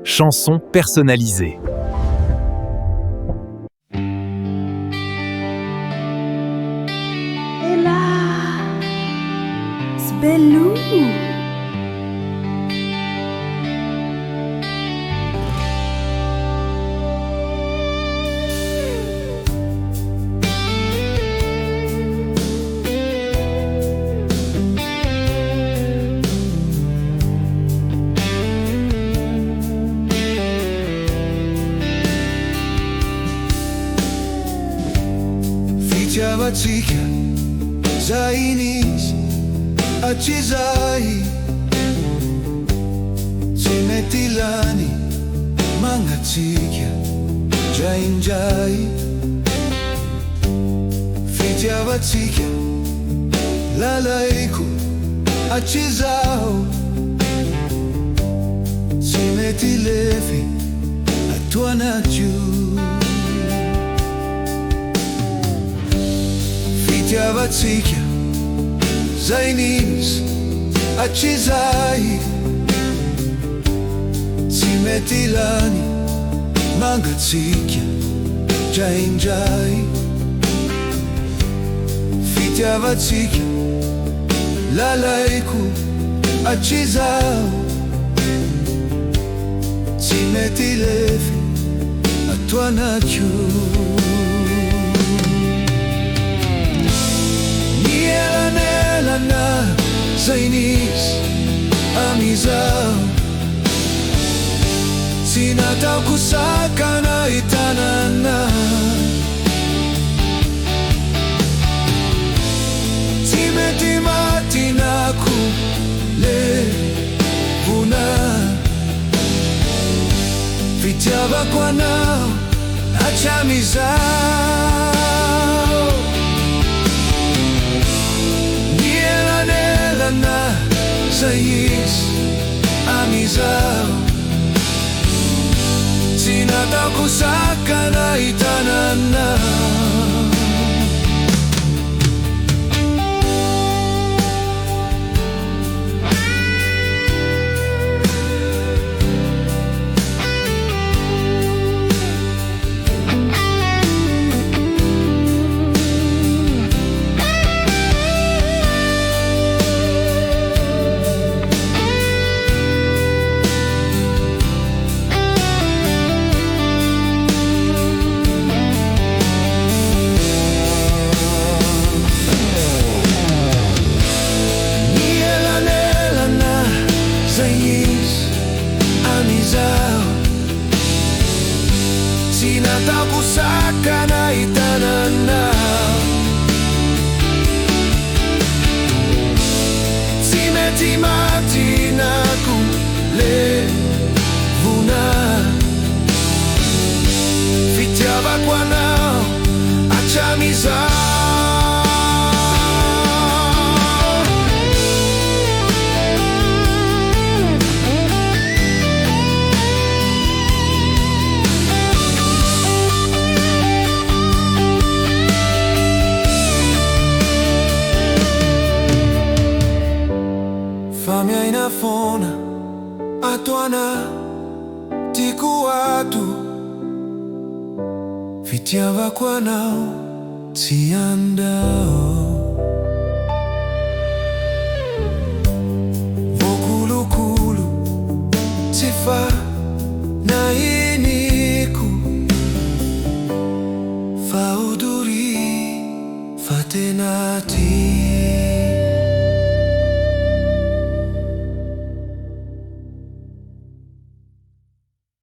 Chanson personnalisée. ElahsyBeLoha. Fitiavatsika zainis atizai tsy mety lany magnatsika draindray. Fitiavatsika lalaiko atizao tsy mety lefy atoanatio. Fitiavatsika zainis atizai tsy mety lany mangatsika draindray. Fitiavatsika lalaiko atizao tsy mety lefy atoanatio. Elana zainis amizao tsy nataoko sakana itanana. Tsy mety matinako levona. Fitiavako anao hatramizao. Elana zainis amizao tsy nataoko sakana itanana. Tsy nataoko sakana itanana. Tsy mety matinako levona. Fitiavako anao hatramizao. Famiaina fona atoana tiako ato. Fitiavako anao tsy andao. Vokolokolo tsy fanahiniko. Fa odori fa tena ty.